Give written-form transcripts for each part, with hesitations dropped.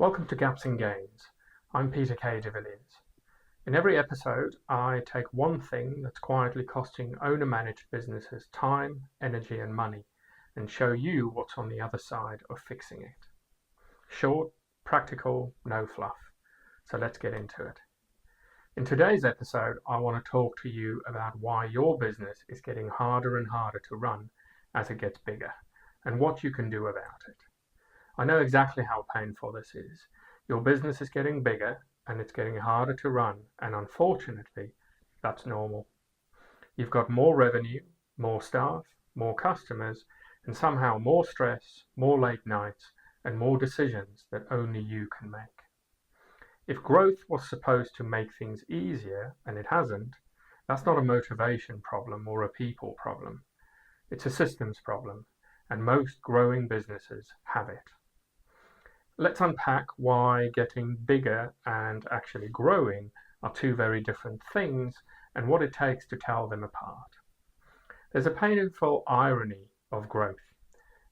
Welcome to Gaps and Gains. I'm Pieter Villiers. In every episode, I take one thing that's quietly costing owner-managed businesses time, energy, and money, and show you what's on the other side of fixing it. Short, practical, no fluff. So let's get into it. In today's episode, I want to talk to you about why your business is getting harder and harder to run as it gets bigger, and what you can do about it. I know exactly how painful this is. Your business is getting bigger and it's getting harder to run, and unfortunately, that's normal. You've got more revenue, more staff, more customers, and somehow more stress, more late nights, and more decisions that only you can make. If growth was supposed to make things easier, and it hasn't, that's not a motivation problem or a people problem. It's a systems problem, and most growing businesses have it. Let's unpack why getting bigger and actually growing are two very different things, and what it takes to tell them apart. There's a painful irony of growth.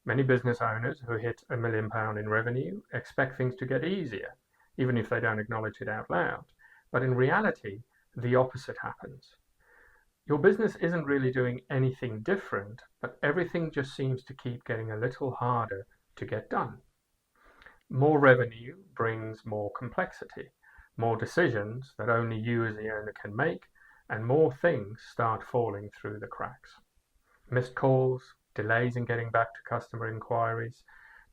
Many business owners who hit £1 million in revenue expect things to get easier, even if they don't acknowledge it out loud. But in reality, the opposite happens. Your business isn't really doing anything different, but everything just seems to keep getting a little harder to get done. More revenue brings more complexity, more decisions that only you as the owner can make, and more things start falling through the cracks. Missed calls, delays in getting back to customer inquiries,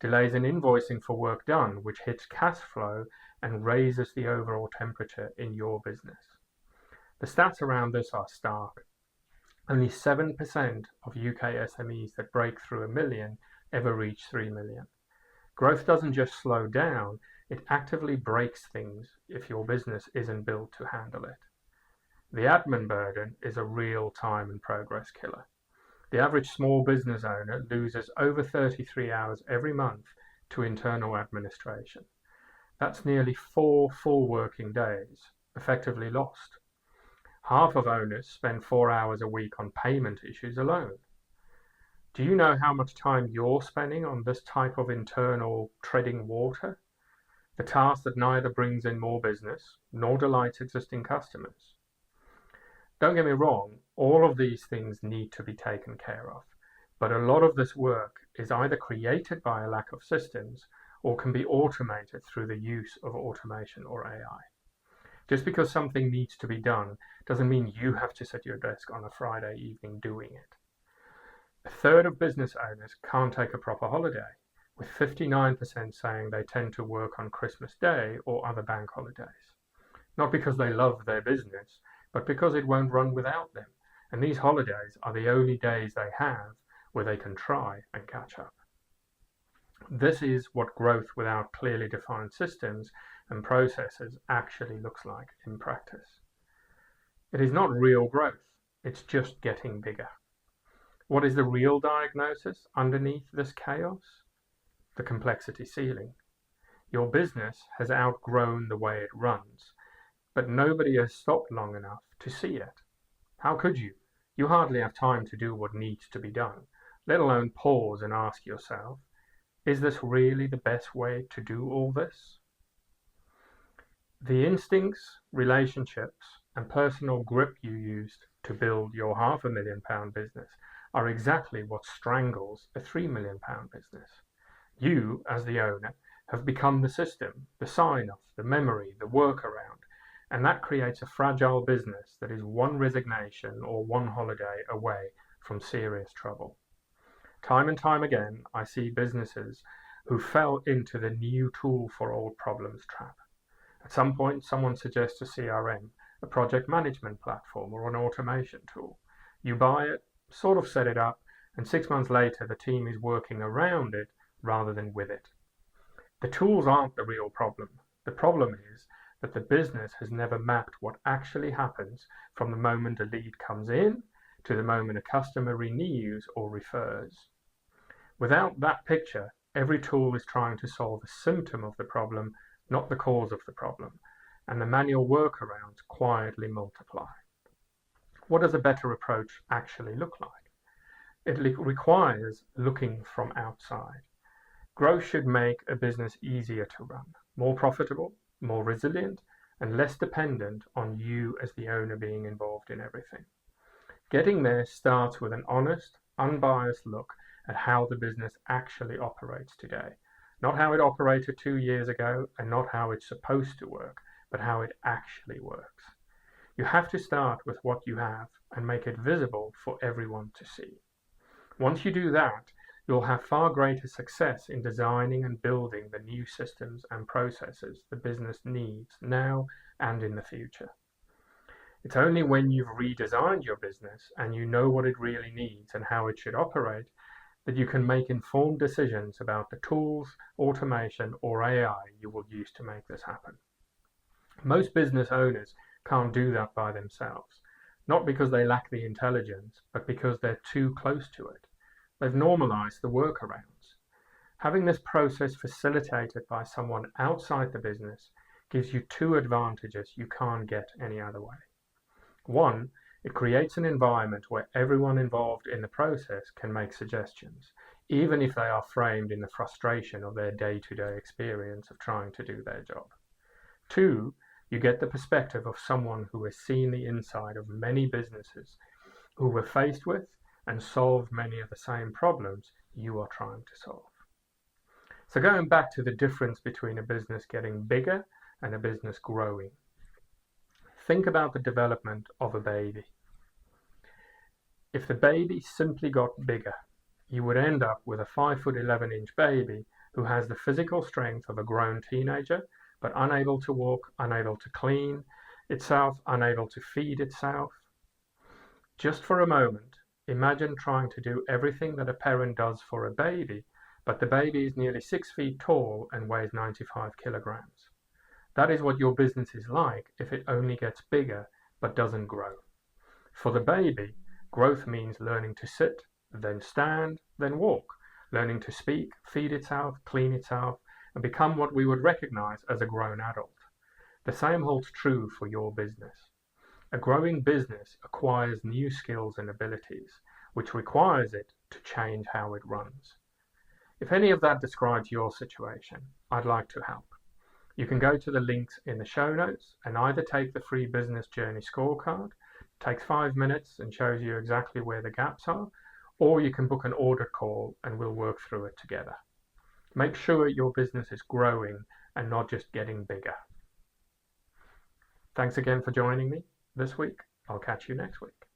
delays in invoicing for work done, which hits cash flow and raises the overall temperature in your business. The stats around this are stark. Only 7% of UK SMEs that break through $1 million ever reach 3 million. Growth doesn't just slow down, it actively breaks things if your business isn't built to handle it. The admin burden is a real time and progress killer. The average small business owner loses over 33 hours every month to internal administration. That's nearly 4 full working days, effectively lost. Half of owners spend 4 hours a week on payment issues alone. Do you know how much time you're spending on this type of internal treading water? The task that neither brings in more business nor delights existing customers. Don't get me wrong, all of these things need to be taken care of, but a lot of this work is either created by a lack of systems or can be automated through the use of automation or AI. Just because something needs to be done doesn't mean you have to sit at your desk on a Friday evening doing it. A third of business owners can't take a proper holiday, with 59% saying they tend to work on Christmas Day or other bank holidays. Not because they love their business, but because it won't run without them, and these holidays are the only days they have where they can try and catch up. This is what growth without clearly defined systems and processes actually looks like in practice. It is not real growth, it's just getting bigger. What is the real diagnosis underneath this chaos? The complexity ceiling. Your business has outgrown the way it runs, but nobody has stopped long enough to see it. How could you? You hardly have time to do what needs to be done, let alone pause and ask yourself, is this really the best way to do all this? The instincts, relationships, and personal grip you used to build your £500,000 business are exactly what strangles a £3 million business. You, as the owner, have become the system, the sign-off, the memory, the workaround, and that creates a fragile business that is one resignation or one holiday away from serious trouble. Time and time again, I see businesses who fell into the new tool for old problems trap. At some point, someone suggests a CRM, a project management platform, or an automation tool. You buy it, sort of set it up, and 6 months later the team is working around it rather than with it. The tools aren't the real problem. The problem is that the business has never mapped what actually happens from the moment a lead comes in to the moment a customer renews or refers. Without that picture, every tool is trying to solve a symptom of the problem, not the cause of the problem, and the manual workarounds quietly multiply. What does a better approach actually look like? It requires looking from outside. Growth should make a business easier to run, more profitable, more resilient, and less dependent on you as the owner being involved in everything. Getting there starts with an honest, unbiased look at how the business actually operates today. Not how it operated 2 years ago and not how it's supposed to work, but how it actually works. You have to start with what you have and make it visible for everyone to see. Once you do that, you'll have far greater success in designing and building the new systems and processes the business needs now and in the future. It's only when you've redesigned your business and you know what it really needs and how it should operate that you can make informed decisions about the tools, automation, or AI you will use to make this happen. Most business owners can't do that by themselves, not because they lack the intelligence, but because they're too close to it. They've normalized the workarounds. Having this process facilitated by someone outside the business gives you two advantages you can't get any other way. One, it creates an environment where everyone involved in the process can make suggestions, even if they are framed in the frustration of their day-to-day experience of trying to do their job. Two, you get the perspective of someone who has seen the inside of many businesses who were faced with and solved many of the same problems you are trying to solve. So going back to the difference between a business getting bigger and a business growing. Think about the development of a baby. If the baby simply got bigger, you would end up with a 5'11" baby who has the physical strength of a grown teenager, but unable to walk, unable to clean itself, unable to feed itself. Just for a moment, imagine trying to do everything that a parent does for a baby, but the baby is nearly 6 feet tall and weighs 95 kilograms. That is what your business is like if it only gets bigger but doesn't grow. For the baby, growth means learning to sit, then stand, then walk, learning to speak, feed itself, clean itself, and become what we would recognize as a grown adult. The same holds true for your business. A growing business acquires new skills and abilities, which requires it to change how it runs. If any of that describes your situation, I'd like to help. You can go to the links in the show notes and either take the free business journey scorecard, it takes 5 minutes and shows you exactly where the gaps are, or you can book an audit call and we'll work through it together. Make sure your business is growing and not just getting bigger. Thanks again for joining me this week. I'll catch you next week.